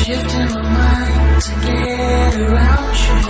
shifting my mind to get around you.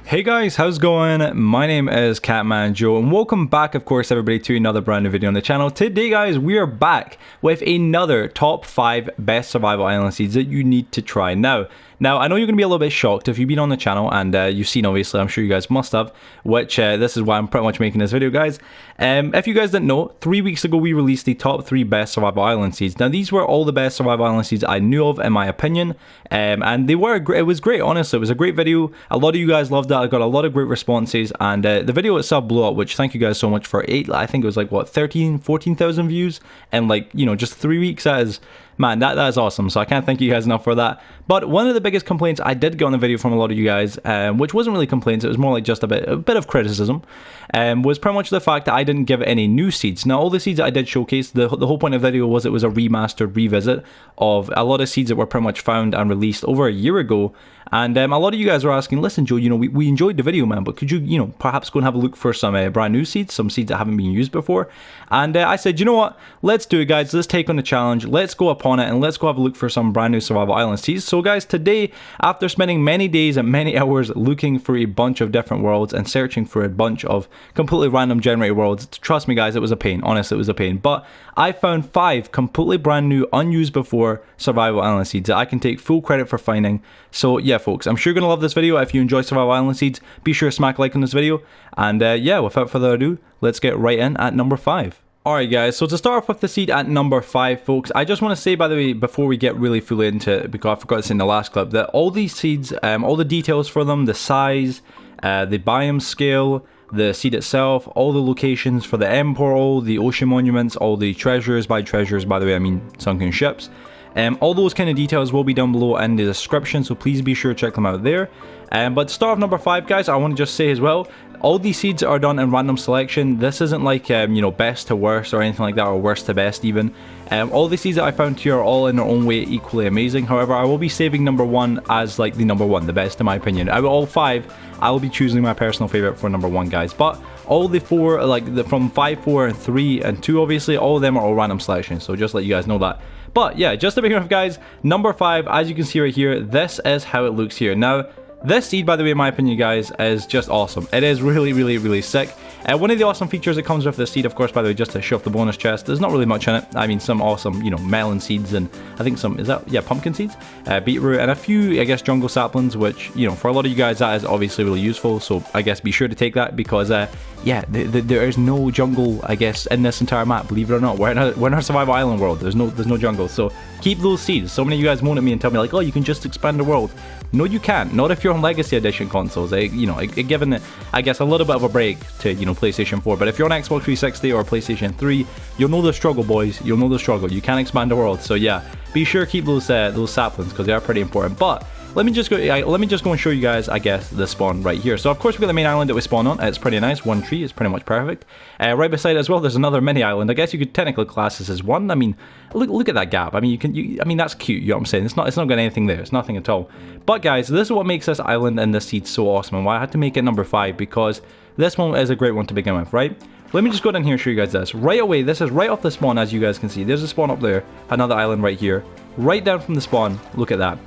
Hey guys, how's it going? My name is Catmanjoe and welcome back, of course, everybody, to another brand new video on the channel. Today, guys, we are back with another top 5 best survival island seeds that you need to try. Now, I know you're going to be a little bit shocked if you've been on the channel and you've seen, obviously, I'm sure you guys must have, which this is why I'm pretty much making this video, guys. If you guys didn't know, 3 weeks ago we released the top 3 best survival island seeds. Now, these were all the best survival island seeds I knew of, in my opinion, and they were it was great, honestly. It was a great video. A lot of you guys loved it. I got a lot of great responses, and the video itself blew up, which thank you guys so much for I think it was like, what, 14,000 views, and like, you know, just 3 weeks. That is, man, that is awesome. So I can't thank you guys enough for that. But one of the biggest complaints I did get on the video from a lot of you guys, which wasn't really complaints, it was more like just a bit of criticism, was pretty much the fact that I didn't give any new seeds. Now, all the seeds that I did showcase, the whole point of the video was it was a remastered revisit of a lot of seeds that were pretty much found and released over a year ago. And a lot of you guys were asking, listen, Joe, you know, we enjoyed the video, man, but could you, perhaps go and have a look for some brand new seeds, some seeds that haven't been used before? And I said, you know what, let's do it, guys. Let's take on the challenge. Let's go upon it, and let's go have a look for some brand new survival island seeds. So, guys, today, after spending many days and many hours looking for a bunch of different worlds and searching for a bunch of completely random generated worlds, trust me, guys, it was a pain. Honestly, it was a pain. But I found 5 completely brand new, unused before survival island seeds that I can take full credit for finding. So, yeah, folks, I'm sure you're going to love this video. If you enjoy survival island seeds, be sure to smack a like on this video. And yeah, without further ado, let's get right in at number 5. Alright, guys, so to start off with the seed at number 5, folks, I just want to say, by the way, before we get really fully into it, because I forgot to say in the last clip, that all these seeds, all the details for them, the size, the biome scale, the seed itself, all the locations for the end portal, the ocean monuments, all the treasures, by the way, I mean sunken ships. All those kind of details will be down below in the description, so please be sure to check them out there. But to start off number 5, guys, I want to just say as well, all these seeds are done in random selection. This isn't like, best to worst or anything like that, or worst to best even. All the seeds that I found here are all in their own way equally amazing. However, I will be saving number 1 as like the number 1, the best in my opinion. Out of all 5, I will be choosing my personal favorite for number 1, guys. But all the 4, like from 5, 4, and 3, and 2, obviously, all of them are all random selections. So just let you guys know that. But yeah, just to begin with, guys, number 5, as you can see right here, this is how it looks here. Now, this seed, by the way, in my opinion, guys, is just awesome. It is really, really, really sick. One of the awesome features that comes with this seed, of course, by the way, just to show off the bonus chest, there's not really much in it. I mean, some awesome, melon seeds, and I think some, pumpkin seeds, beetroot, and a few, I guess, jungle saplings, which, for a lot of you guys, that is obviously really useful. So I guess be sure to take that because, yeah, there is no jungle, I guess, in this entire map. Believe it or not, we're in a survival island world. There's no jungle. So keep those seeds. So many of you guys moan at me and tell me like, oh, you can just expand the world. No, you can't. Not if you're on Legacy Edition consoles. Given it, I guess, a little bit of a break to PlayStation 4. But if you're on Xbox 360 or PlayStation 3, you'll know the struggle, boys. You'll know the struggle. You can't expand the world. So yeah, be sure to keep those saplings because they are pretty important. But let me just go and show you guys, I guess, the spawn right here. So of course we got the main island that we spawn on. It's pretty nice. One tree is pretty much perfect. Right beside it as well, there's another mini island. I guess you could technically class this as one. I mean, look at that gap. I mean, I mean, that's cute. You know what I'm saying? It's not got anything there. It's nothing at all. But guys, this is what makes this island and this seed so awesome, and why I had to make it number 5, because this one is a great one to begin with, right? Let me just go down here and show you guys this. Right away, this is right off the spawn, as you guys can see. There's a spawn up there, another island right here. Right down from the spawn, look at that.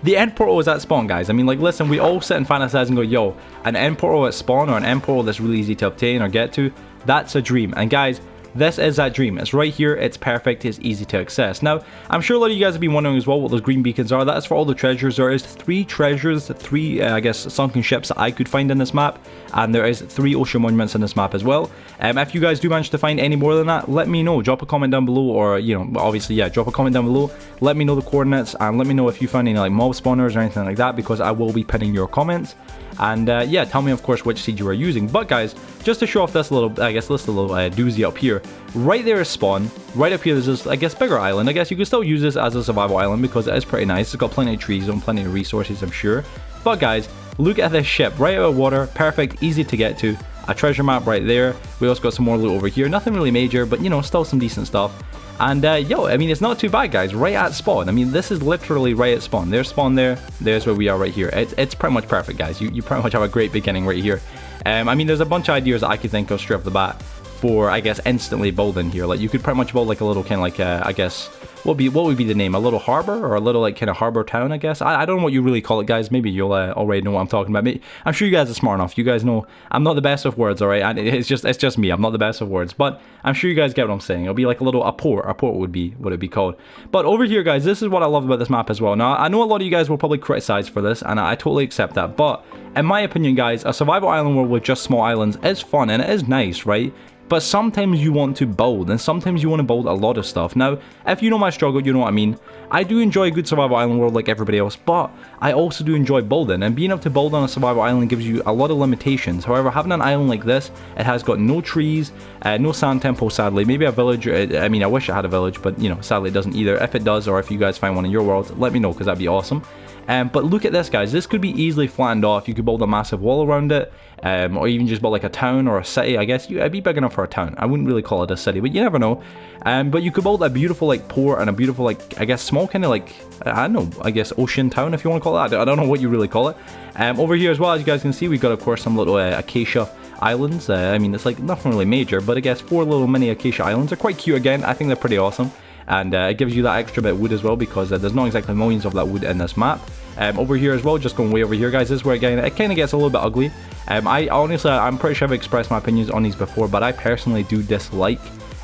The end portal is at spawn, guys. I mean, like, listen, we all sit and fantasize and go, yo, an end portal at spawn, or an end portal that's really easy to obtain or get to, that's a dream. And guys, this is that dream. It's right here. It's perfect. It's easy to access. Now, I'm sure a lot of you guys have been wondering as well what those green beacons are. That is for all the treasures. There is 3 treasures, 3, I guess, sunken ships that I could find in this map. And there is 3 ocean monuments in this map as well. If you guys do manage to find any more than that, let me know. Drop a comment down below, or, obviously, yeah, drop a comment down below. Let me know the coordinates, and let me know if you find any, like, mob spawners or anything like that, because I will be pinning your comments. And yeah, tell me, of course, which seed you are using. But guys, just to show off this little, doozy up here, right there is spawn. Right up here, there's this, I guess, bigger island. I guess you can still use this as a survival island because it is pretty nice. It's got plenty of trees and plenty of resources, I'm sure. But guys, look at this ship right out of water. Perfect, easy to get to. A treasure map right there. We also got some more loot over here. Nothing really major, but still some decent stuff. And yo, I mean, it's not too bad, guys. Right at spawn. I mean, this is literally right at spawn. There's spawn there. There's where we are right here. It's pretty much perfect, guys. You pretty much have a great beginning right here. I mean, there's a bunch of ideas that I could think of straight off the bat for, I guess, instantly building here. Like, you could pretty much build like a little kind of like, I guess, what would be the name? A little harbor, or a little like kind of harbor town, I guess. I don't know what you really call it, guys. Maybe you'll already know what I'm talking about. I'm sure you guys are smart enough. You guys know I'm not the best of words, all right? And it's just me. I'm not the best of words, but I'm sure you guys get what I'm saying. It'll be like a port. A port would be what it'd be called. But over here, guys, this is what I love about this map as well. Now, I know a lot of you guys will probably criticize for this, and I totally accept that. But in my opinion, guys, a survival island world with just small islands is fun and it is nice, right? But sometimes you want to build, and sometimes you want to build a lot of stuff. Now, if you know my struggle, you know what I mean. I do enjoy a good survival island world like everybody else, but I also do enjoy building, and being able to build on a survival island gives you a lot of limitations. However, having an island like this, it has got no trees, no sand temple, sadly. Maybe a village. I mean, I wish it had a village, but, you know, sadly it doesn't either. If it does, or if you guys find one in your world, let me know, because that'd be awesome. But look at this, guys. This could be easily flattened off. You could build a massive wall around it, or even just build like a town or a city. I guess it'd be big enough for a town. I wouldn't really call it a city, but you never know. But you could build a beautiful like port and a beautiful like, I guess, small kind of like, I don't know, I guess ocean town, if you want to call it. I don't know what you really call it. Over here as well, as you guys can see, we've got, of course, some little acacia islands. I mean, it's like nothing really major, but I guess 4 little mini acacia islands are quite cute. Again, I think they're pretty awesome. And it gives you that extra bit of wood as well, because there's not exactly millions of that wood in this map. Over here as well, just going way over here, guys, this is where again it kind of gets a little bit ugly. I'm pretty sure I've expressed my opinions on these before, but I personally do dislike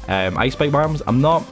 ice spike biomes. I'm not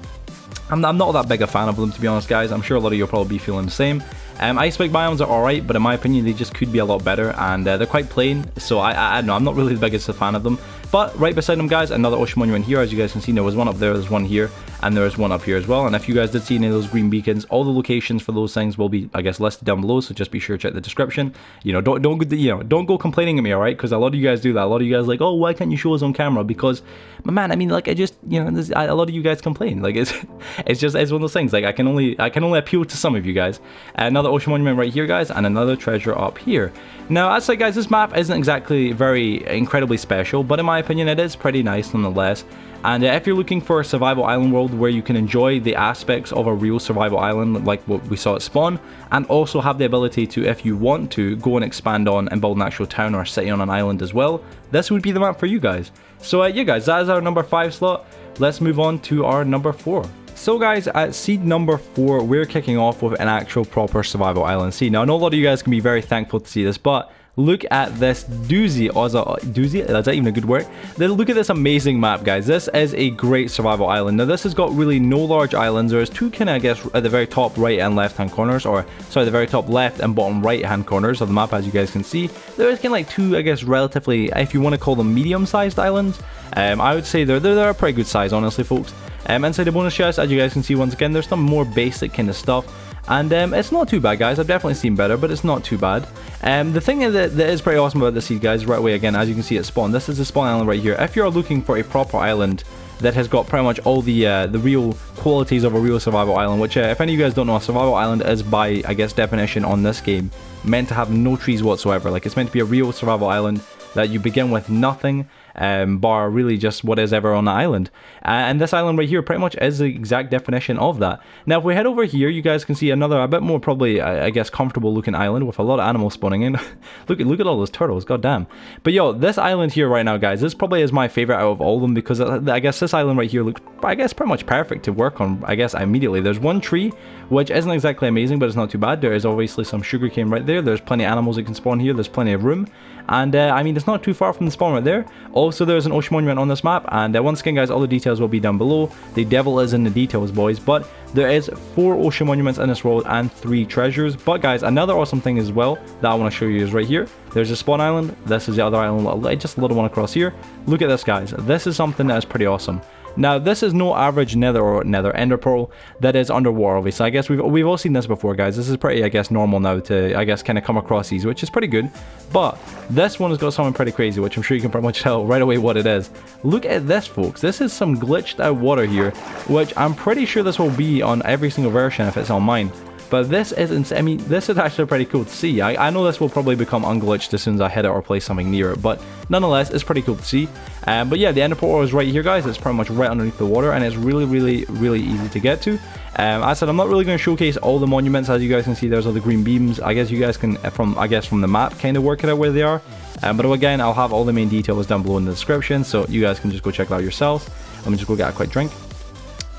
that big a fan of them, to be honest, guys. I'm sure a lot of you will probably be feeling the same. Ice spike biomes are alright, but in my opinion they just could be a lot better, and they're quite plain, so I don't know, I'm not really the biggest fan of them. But right beside them, guys, another ocean monument here. As you guys can see, there was one up there, there's one here, and there's one up here as well. And if you guys did see any of those green beacons, all the locations for those things will be, I guess, listed down below, so just be sure to check the description. You know, don't go complaining at me, alright? Because a lot of you guys do that. A lot of you guys like, oh, why can't you show us on camera? Because, man, I mean, like, I just, you know, a lot of you guys complain. Like, it's one of those things. Like, I can only appeal to some of you guys. Another ocean monument right here, guys, and another treasure up here. Now, as I say, guys, this map isn't exactly very incredibly special, but in my opinion, it is pretty nice nonetheless. And if you're looking for a survival island world where you can enjoy the aspects of a real survival island like what we saw at spawn, and also have the ability to, if you want to, go and expand on and build an actual town or city on an island as well, this would be the map for you guys. So yeah, guys, that is our number 5 slot. Let's move on to our number 4. So guys, at seed number 4, we're kicking off with an actual proper survival island seed. Now, I know a lot of you guys can be very thankful to see this, but look at this doozy. Doozy? That's not even a good word. Then look at this amazing map, guys. This is a great survival island. Now, this has got really no large islands. There's 2 kind of, I guess, at the very top right and left hand corners, or sorry, the very top left and bottom right hand corners of the map, as you guys can see. There is kind of like 2, I guess, relatively, if you want to call them medium-sized islands. I would say they're a pretty good size, honestly, folks. Inside the bonus chest, as you guys can see, once again, there's some more basic kind of stuff. And it's not too bad, guys. I've definitely seen better, but it's not too bad. The thing that is pretty awesome about this seed, guys, right away, again, as you can see at spawn, this is the spawn island right here. If you're looking for a proper island that has got pretty much all the real qualities of a real survival island, which if any of you guys don't know, a survival island is, by, I guess, definition on this game, meant to have no trees whatsoever. Like, it's meant to be a real survival island that you begin with nothing, bar really just what is ever on the island. And this island right here pretty much is the exact definition of that. Now, if we head over here, you guys can see another, a bit more probably, I guess, comfortable looking island with a lot of animals spawning in. look at all those turtles, goddamn. But yo, this island here right now, guys, this probably is my favorite out of all of them, because I guess this island right here looks, I guess, pretty much perfect to work on, I guess, immediately. There's one tree, which isn't exactly amazing, but it's not too bad. There is obviously some sugarcane right there. There's plenty of animals that can spawn here. There's plenty of room. And I mean, it's not too far from the spawn right there. Also, there's an ocean monument on this map, and once again, guys, all the details will be down below. The devil is in the details, boys. But there is 4 ocean monuments in this world and 3 treasures. But guys, another awesome thing as well that I want to show you is right here. There's a spawn island. This is the other island, just a little one across here. Look at this, guys. This is something that is pretty awesome. Now, this is no average nether ender pearl that is underwater, obviously. I guess we've all seen this before, guys. This is pretty, I guess, normal now to, I guess, kind of come across these, which is pretty good. But this one has got something pretty crazy, which I'm sure you can pretty much tell right away what it is. Look at this, folks. This is some glitched out water here, which I'm pretty sure this will be on every single version if it's on mine. But this is, I mean, this is actually pretty cool to see. I know this will probably become unglitched as soon as I hit it or place something near it, but nonetheless, it's pretty cool to see. But yeah, the ender portal is right here, guys. It's pretty much right underneath the water, and it's really, really, really easy to get to. As I said, I'm not really going to showcase all the monuments. As you guys can see, there's all the green beams. I guess you guys can, from the map, kind of work it out where they are. But again, I'll have all the main details down below in the description, so you guys can just go check it out yourselves. Let me just go get a quick drink.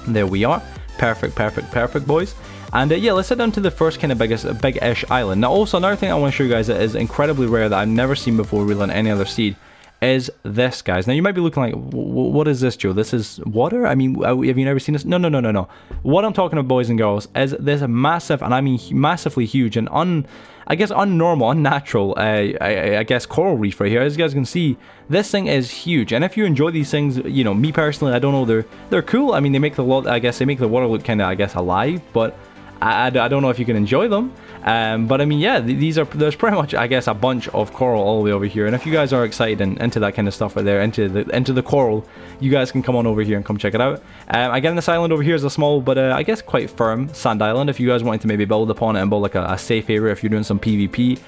There we are. perfect, boys. And yeah, let's head down to the first kind of big-ish island. Now, also another thing I want to show you guys that is incredibly rare that I've never seen before really on any other seed is this, guys. Now you might be looking like, what is this, Joe? This is water? I mean, have you never seen this? No. What I'm talking about, boys and girls, is this massive, and I mean massively huge, and I guess unnormal, unnatural, I guess coral reef right here. As you guys can see, this thing is huge, and if you enjoy these things, you know, me personally, I don't know, they're cool. I mean, they make the water look kind of, I guess, alive, but I don't know if you can enjoy them. But I mean, yeah, there's pretty much, I guess, a bunch of coral all the way over here, and if you guys are excited and into that kind of stuff right there, into the coral, you guys can come on over here and come check it out. Again, this island over here is a small but I guess quite firm sand island. If you guys wanted to maybe build upon it and build like a safe area, if you're doing some PvP,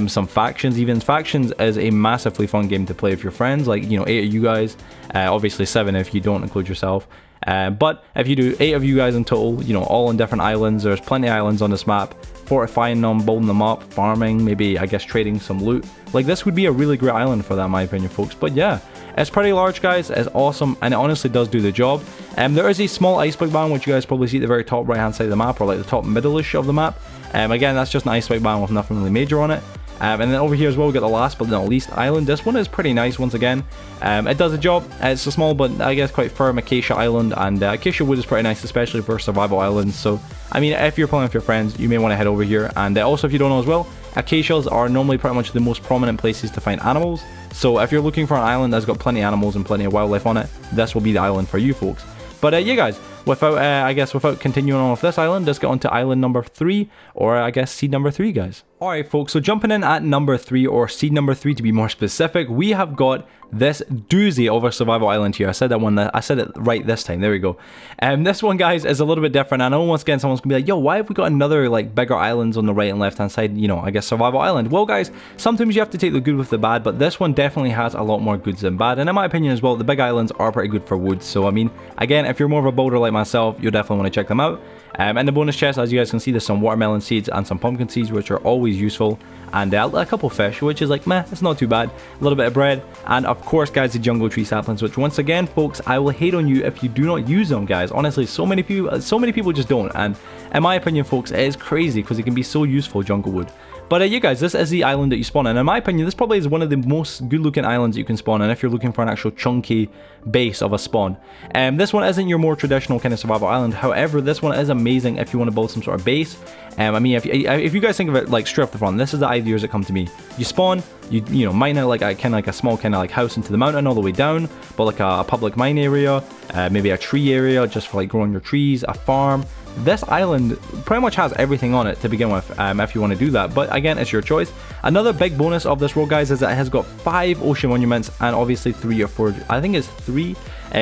some factions. Even factions is a massively fun game to play with your friends, like, you know, 8 of you guys, obviously 7 if you don't include yourself. But if you do 8 of you guys in total, you know, all on different islands, there's plenty of islands on this map, fortifying them, building them up, farming, maybe, I guess, trading some loot. Like, this would be a really great island for that, in my opinion, folks. But yeah, it's pretty large, guys, it's awesome, and it honestly does do the job. There is a small iceberg biome, which you guys probably see at the very top right hand side of the map, or like the top middle-ish of the map. Again, that's just an iceberg biome with nothing really major on it. And then over here as well, we got the last but not least island. This one is pretty nice once again. It does a job. It's a small but I guess quite firm acacia island, and acacia wood is pretty nice, especially for survival islands. So I mean, if you're playing with your friends, you may want to head over here. And also, if you don't know as well, acacias are normally pretty much the most prominent places to find animals. So if you're looking for an island that's got plenty of animals and plenty of wildlife on it, this will be the island for you folks. But yeah, guys, without continuing on with this island, let's get on to island number 3, or I guess seed number 3, guys. Alright folks, so jumping in at number 3, or seed number 3 to be more specific, we have got this doozy of a survival island here. I said it right this time, there we go. This one, guys, is a little bit different. I know once again someone's gonna be like, yo, why have we got another like bigger islands on the right and left hand side, you know, I guess survival island? Well, guys, sometimes you have to take the good with the bad, but this one definitely has a lot more goods than bad, and in my opinion as well, the big islands are pretty good for wood. So I mean, again, if you're more of a builder like myself, you'll definitely want to check them out. In the bonus chest, as you guys can see, there's some watermelon seeds and some pumpkin seeds, which are always useful, and a couple fish, which is like, meh, it's not too bad. A little bit of bread, and of course, guys, the jungle tree saplings, which once again, folks, I will hate on you if you do not use them, guys. Honestly, so many people just don't, and in my opinion, folks, it is crazy because it can be so useful, jungle wood. But yeah, guys, this is the island that you spawn in. In my opinion, this probably is one of the most good-looking islands that you can spawn in if you're looking for an actual chunky base of a spawn. This one isn't your more traditional kind of survival island. However, this one is amazing if you want to build some sort of base. I mean, if you guys think of it like straight off the front, this is the ideas that come to me. You spawn, you know, mine out like a small kind of like house into the mountain all the way down, but like a public mine area, maybe a tree area just for like growing your trees, a farm. This island pretty much has everything on it to begin with, if you want to do that, but again, it's your choice. Another big bonus of this world, guys, is that it has got 5 ocean monuments and obviously 3 or 4, I think it's 3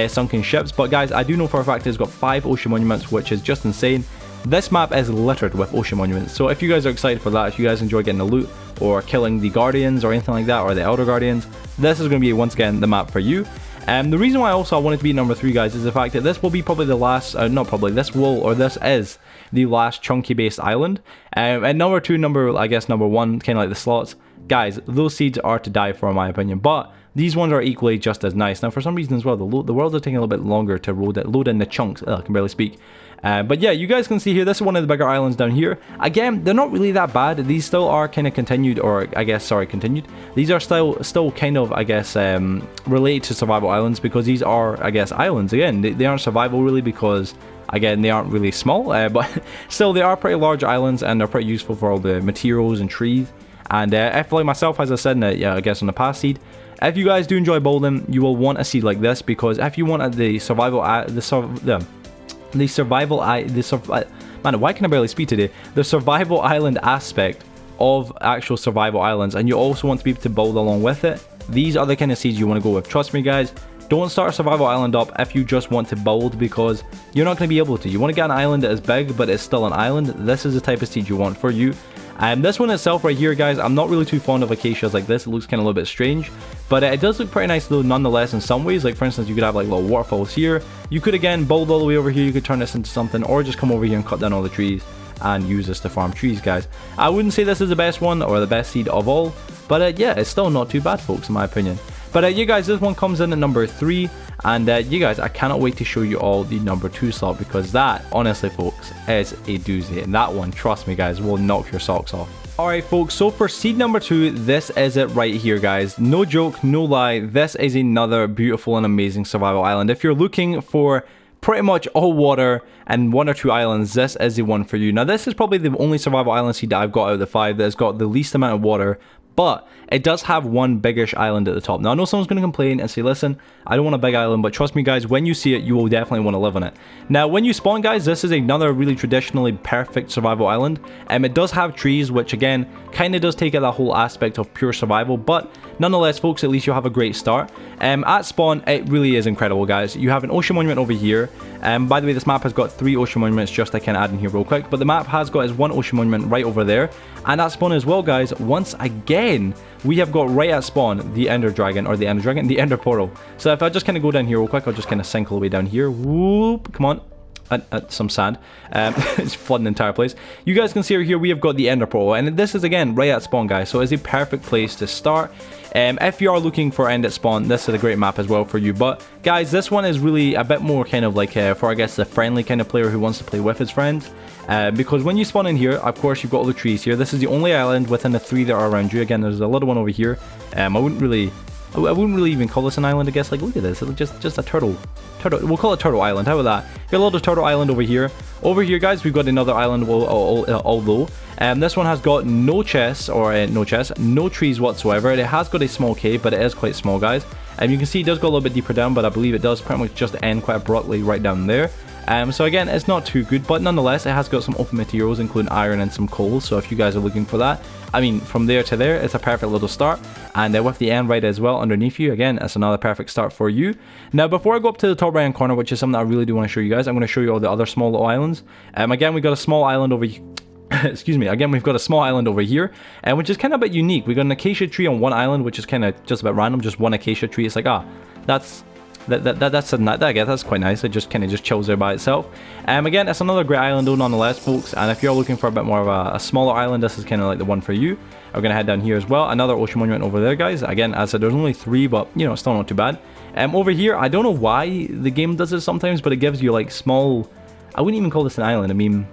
sunken ships, but guys, I do know for a fact it's got 5 ocean monuments, which is just insane. This map is littered with ocean monuments, so if you guys are excited for that, if you guys enjoy getting the loot or killing the guardians or anything like that, or the elder guardians, this is going to be once again the map for you. The reason why also I wanted to be number 3, guys, is the fact that this will be probably the last, this is the last chunky based island. And number 2, number 1, kind of like the slots, guys, those seeds are to die for in my opinion, but these ones are equally just as nice. Now for some reason as well, the world is taking a little bit longer to load in the chunks. I can barely speak. But yeah, you guys can see here, this is one of the bigger islands down here. Again, they're not really that bad. These still are kind of continued. These are still kind of, related to survival islands, because these are, islands. Again, they aren't survival really, because again, they aren't really small, but still they are pretty large islands, and they're pretty useful for all the materials and trees. And if, like myself, as I said in on the past seed, if you guys do enjoy building, you will want a seed like this, because if you want the survival island aspect of actual survival islands, and you also want to be able to build along with it, these are the kind of seeds you want to go with. Trust me, guys, don't start a survival island up if you just want to build, because you're not going to be able to. You want to get an island that is big but it's still an island. This is the type of seed you want for you. This one itself right here, guys, I'm not really too fond of acacias like this. It looks kind of a little bit strange, but it does look pretty nice though nonetheless in some ways. Like for instance, you could have like little waterfalls here. You could again build all the way over here. You could turn this into something, or just come over here and cut down all the trees and use this to farm trees, guys. I wouldn't say this is the best one or the best seed of all, but yeah, it's still not too bad, folks, in my opinion. But you guys, this one comes in at number 3, and you guys, I cannot wait to show you all the number 2 slot, because that, honestly folks, is a doozy, and that one, trust me guys, will knock your socks off. Alright folks, so for seed number 2, this is it right here guys. No joke, no lie, this is another beautiful and amazing survival island. If you're looking for pretty much all water and 1 or 2 islands, this is the one for you. Now this is probably the only survival island seed that I've got out of the 5 that has got the least amount of water, but it does have one biggish island at the top. Now I know someone's going to complain and say, listen, I don't want a big island, but trust me guys, when you see it, you will definitely want to live on it. Now when you spawn guys, this is another really traditionally perfect survival island. It does have trees, which again, kind of does take out that whole aspect of pure survival, but nonetheless folks, at least you'll have a great start. At spawn, it really is incredible guys. You have an ocean monument over here. By the way, this map has got 3 ocean monuments, just to kind of add in here real quick, but the map has got his 1 ocean monument right over there. And at spawn as well guys, once again, we have got right at spawn the ender dragon, or the ender portal. So if I just kind of go down here real quick, I'll just kind of sink all the way down here. Whoop, come on. Some sand. It's flooding the entire place. You guys can see over here we have got the ender portal, and this is again right at spawn guys, so it's a perfect place to start. If you are looking for end at spawn, this is a great map as well for you. But guys, this one is really a bit more kind of like for I guess the friendly kind of player who wants to play with his friends. Because when you spawn in here, of course you've got all the trees here. This is the only island within the 3 that are around you. Again, there's a little one over here. I wouldn't really even call this an island, I guess. Like, look at this, it's just a turtle. We'll call it Turtle Island. How about that? Got a little turtle island over here. Over here, guys, we've got another island. Although this one has got no chests, or no trees whatsoever. It has got a small cave, but it is quite small, guys. And you can see it does go a little bit deeper down, but I believe it does pretty much just end quite abruptly right down there. So again, it's not too good, but nonetheless, it has got some open materials, including iron and some coal. So if you guys are looking for that, I mean, from there to there, it's a perfect little start. And with the end right as well underneath you, again, it's another perfect start for you. Now, before I go up to the top right hand corner, which is something I really do want to show you guys, I'm going to show you all the other small little islands. Again, we got a small island over here. Excuse me. Again, we've got a small island over here, which is kind of a bit unique. We got an acacia tree on one island, which is kind of just a bit random, just one acacia tree. It's like, that's quite nice. It just kind of just chills there by itself. Again, it's another great island though, nonetheless, folks. And if you're looking for a bit more of a smaller island, this is kind of like the one for you. We're gonna head down here as well. Another ocean monument over there, guys. Again, as I said, there's only 3, but you know, still not too bad. Over here, I don't know why the game does this sometimes, but it gives you like small. I wouldn't even call this an island. I mean,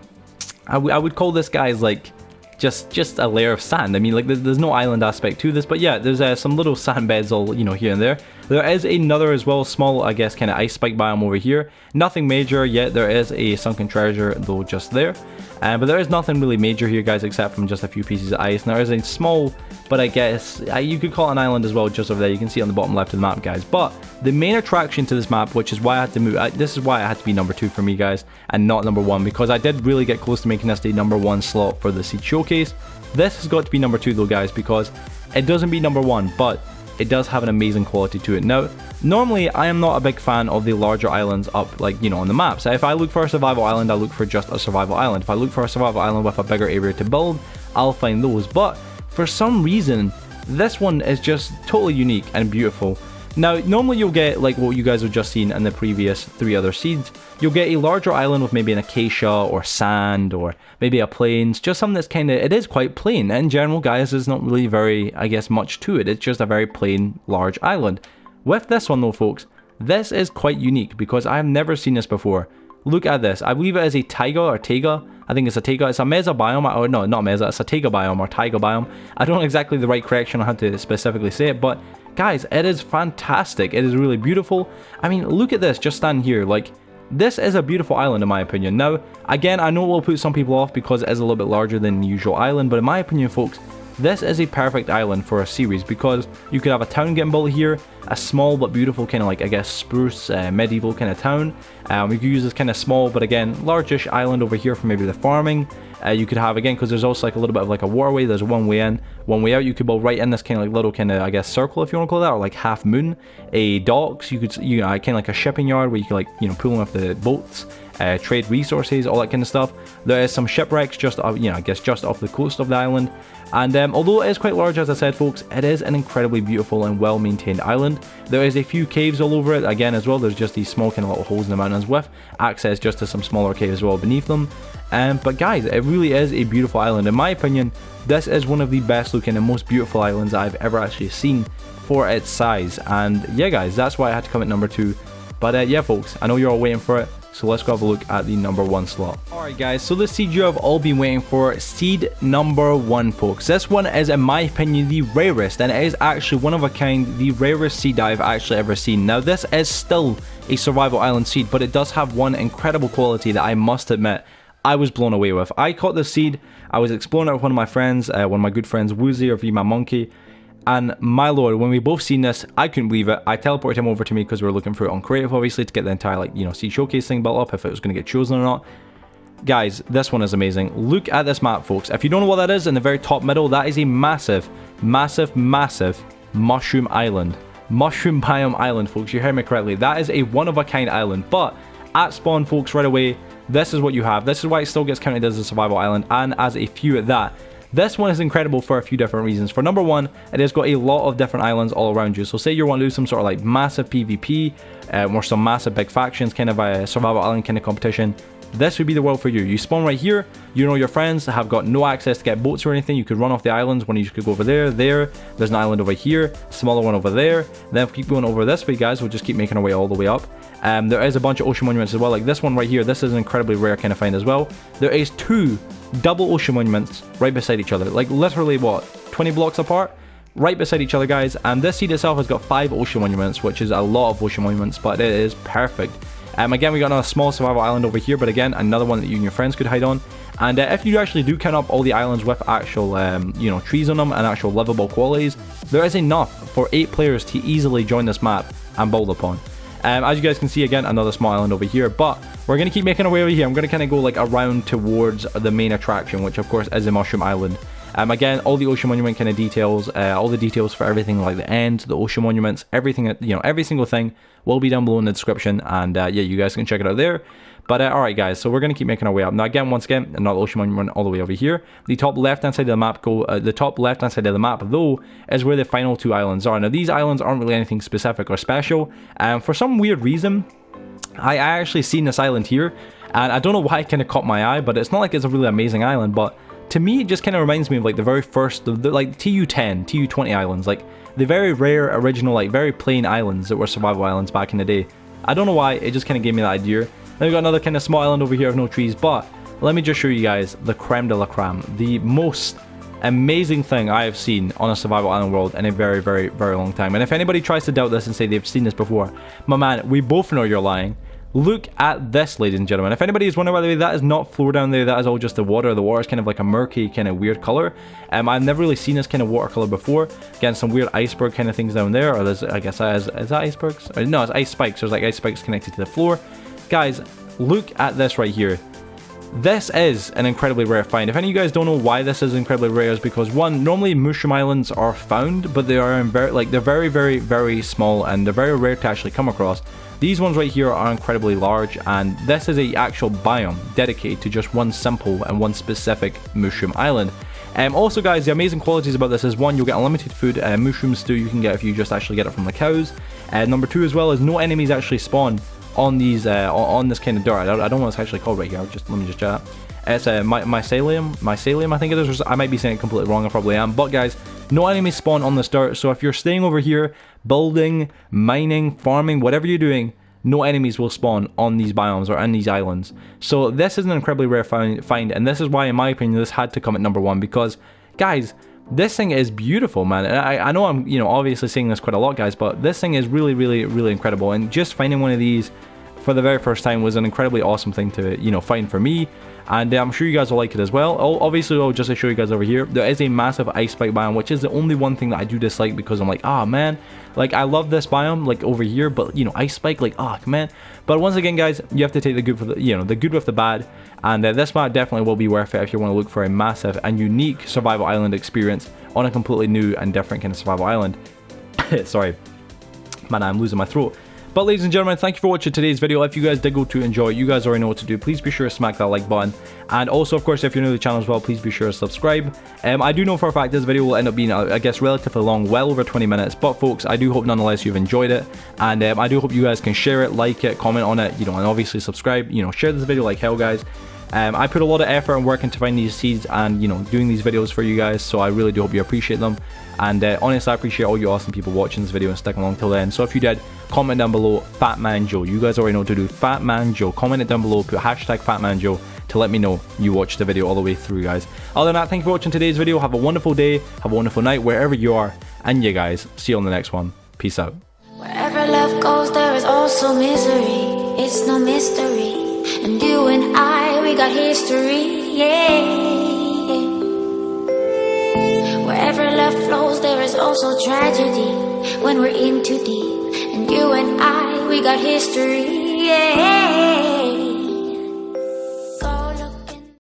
I would call this, guys, like just a layer of sand. I mean, like there's no island aspect to this, but yeah, there's some little sand beds all, you know, here and there. There is another as well, small, I guess, kind of ice spike biome over here. Nothing major yet. There is a sunken treasure though just there, but there is nothing really major here, guys, except from just a few pieces of ice. And there is a small, but I guess you could call it an island as well, just over there. You can see on the bottom left of the map, guys. But the main attraction to this map, which is why I had to move, this is why I had to be number 2 for me, guys, and not number 1, because I did really get close to making this the number 1 slot for the seed showcase. This has got to be number 2 though, guys, because it doesn't beat number 1, but it does have an amazing quality to it. Now, normally I am not a big fan of the larger islands up, like, you know, on the map. So if I look for a survival island, I look for just a survival island. If I look for a survival island with a bigger area to build, I'll find those. But for some reason, this one is just totally unique and beautiful. Now, normally you'll get like what you guys have just seen in the previous 3 other seeds. You'll get a larger island with maybe an acacia or sand or maybe a plains, just something that's kind of, it is quite plain. In general, guys, there's not really very, I guess, much to it. It's just a very plain, large island. With this one though, folks, this is quite unique because I have never seen this before. Look at this. I believe it is a taiga or taiga. I think it's a taiga. It's a mesa biome. Or no, not mesa. It's a taiga biome or taiga biome. I don't know exactly the right correction on how to specifically say it, but guys, it is fantastic. It is really beautiful. I mean, look at this. Just stand here. Like, this is a beautiful island in my opinion. Now, again, I know it will put some people off because it is a little bit larger than the usual island, but in my opinion, folks, this is a perfect island for a series because you could have a town getting built here, a small but beautiful kind of like, I guess, spruce medieval kind of town. We could use this kind of small but again largish island over here for maybe the farming. You could have, again, because there's also like a little bit of like a waterway, there's one way in, one way out. You could build right in this kind of like little kind of, I guess, circle, if you want to call that, or like half moon. A docks, you could, you know, kind of like a shipping yard where you could, like, you know, pull off the boats, trade resources, all that kind of stuff. There is some shipwrecks just, you know, I guess just off the coast of the island. And although it is quite large, as I said, folks, it is an incredibly beautiful and well-maintained island. There is a few caves all over it, again, as well. There's just these small kind of little holes in the mountains with access just to some smaller caves as well beneath them. But guys, it really is a beautiful island. In my opinion, this is one of the best looking and most beautiful islands I've ever actually seen. for its size. And yeah guys, that's why I had to come at number 2. But yeah folks, I know you're all waiting for it, so let's go have a look at the number 1 slot. Alright guys, so the seed you have all been waiting for, seed number 1 folks. This one is, in my opinion, the rarest, and it is actually one of a kind, the rarest seed I've actually ever seen. Now this is still a survival island seed, but it does have one incredible quality that I must admit I was blown away with. I caught this seed, I was exploring it with one of my friends, one of my good friends, Woozy or V My Monkey. And my lord, when we both seen this, I couldn't believe it. I teleported him over to me because we were looking for it on creative, obviously, to get the entire, like, you know, seed showcase thing built up, if it was going to get chosen or not. Guys, this one is amazing. Look at this map, folks. If you don't know what that is, in the very top middle, that is a massive, massive, massive mushroom island. Mushroom biome island, folks. You heard me correctly. That is a one-of-a-kind island. But at spawn, folks, right away, this is what you have. This is why it still gets counted as a survival island, and as a few at that. This one is incredible for a few different reasons. For number 1, it has got a lot of different islands all around you. So say you want to do some sort of like massive PvP, or some massive big factions, kind of a survival island kind of competition, this would be the world for you. You spawn right here, you know your friends have got no access to get boats or anything, you could run off the islands. When you could go over there, there's an island over here, smaller one over there, then if we keep going over this way guys, we'll just keep making our way all the way up. There is a bunch of ocean monuments as well, like this one right here. This is an incredibly rare kind of find as well. There is 2 double ocean monuments right beside each other, like literally what, 20 blocks apart, right beside each other guys. And this seed itself has got 5 ocean monuments, which is a lot of ocean monuments, but it is perfect. Again, we got another small survival island over here, but again, another one that you and your friends could hide on. And if you actually do count up all the islands with actual, you know, trees on them and actual livable qualities, there is enough for 8 players to easily join this map and build upon. As you guys can see, again, another small island over here, but we're going to keep making our way over here. I'm going to kind of go like around towards the main attraction, which of course is the Mushroom Island. Again, all the ocean monument kind of details, all the details for everything, like the end, the ocean monuments, everything, you know, every single thing will be down below in the description, and yeah, you guys can check it out there. But alright guys, so we're going to keep making our way up. Now again, once again, another ocean monument all the way over here. The top left hand side of the map though is where the final 2 islands are. Now these islands aren't really anything specific or special, for some weird reason I actually seen this island here, and I don't know why it kind of caught my eye, but it's not like it's a really amazing island, but to me it just kind of reminds me of like the very first, like TU10, TU20 islands, like the very rare original, like very plain islands that were survival islands back in the day. I don't know why, it just kind of gave me that idea. Then we got another kind of small island over here of no trees, but let me just show you guys the creme de la creme, the most amazing thing I have seen on a survival island world in a very, very, very long time. And if anybody tries to doubt this and say they've seen this before, my man, we both know you're lying. Look at this, ladies and gentlemen. If anybody is wondering, by the way, that is not floor down there, that is all just the water. The water is kind of like a murky, kind of weird color. I've never really seen this kind of watercolor before. Again, some weird iceberg kind of things down there, or there's, I guess that is that icebergs? No, it's ice spikes. There's like ice spikes connected to the floor. Guys, look at this right here. This is an incredibly rare find. If any of you guys don't know why this is incredibly rare, is because one, normally mushroom islands are found, but they are in they're very, very, very small, and they're very rare to actually come across. These ones right here are incredibly large, and this is a actual biome dedicated to just one simple and one specific mushroom island. Also guys, the amazing qualities about this is one, you'll get unlimited food, mushroom stew you can get if you just actually get it from the cows. Number 2 as well is no enemies actually spawn on these on this kind of dirt. I don't know what it's actually called right here. Let me just chat. It's mycelium I think it is. I might be saying it completely wrong, I probably am, but guys, no enemies spawn on this dirt. So if you're staying over here building, mining, farming, whatever you're doing, no enemies will spawn on these biomes or on these islands. So this is an incredibly rare find, and this is why in my opinion this had to come at number 1, because guys, this thing is beautiful, man. And I know I'm, you know, obviously saying this quite a lot, guys, but this thing is really, really, really incredible. And just finding one of these for the very first time was an incredibly awesome thing to, you know, find for me. And I'm sure you guys will like it as well. Obviously, just to show you guys over here, there is a massive ice spike biome, which is the only one thing that I do dislike, because I'm like, ah, man, like I love this biome, like over here, but you know, ice spike, like, ah, man. But once again, guys, you have to take the good for the, you know, the good with the bad. And this map definitely will be worth it if you want to look for a massive and unique survival island experience on a completely new and different kind of survival island. Sorry, man, I'm losing my throat. But ladies and gentlemen, thank you for watching today's video. If you guys did go to enjoy it, you guys already know what to do. Please be sure to smack that like button. And also, of course, if you're new to the channel as well, please be sure to subscribe. I do know for a fact this video will end up being, I guess, relatively long, well over 20 minutes. But folks, I do hope nonetheless you've enjoyed it. And I do hope you guys can share it, like it, comment on it, you know, and obviously subscribe, you know, share this video like hell, guys. I put a lot of effort and work into finding these seeds and, you know, doing these videos for you guys, so I really do hope you appreciate them. And honestly, I appreciate all you awesome people watching this video and sticking along till the end. So if you did, comment down below Fatmanjoe. You guys already know what to do. Fatmanjoe. Comment it down below. Put hashtag Fatmanjoe to let me know you watched the video all the way through, guys. Other than that, thank you for watching today's video. Have a wonderful day. Have a wonderful night wherever you are. And yeah, guys, see you on the next one. Peace out. Wherever love goes, there is also misery. It's no mystery. And you and I, we got history. Yeah. Wherever love flows, there is also tragedy when we're in too deep. And you and I, we got history, yeah.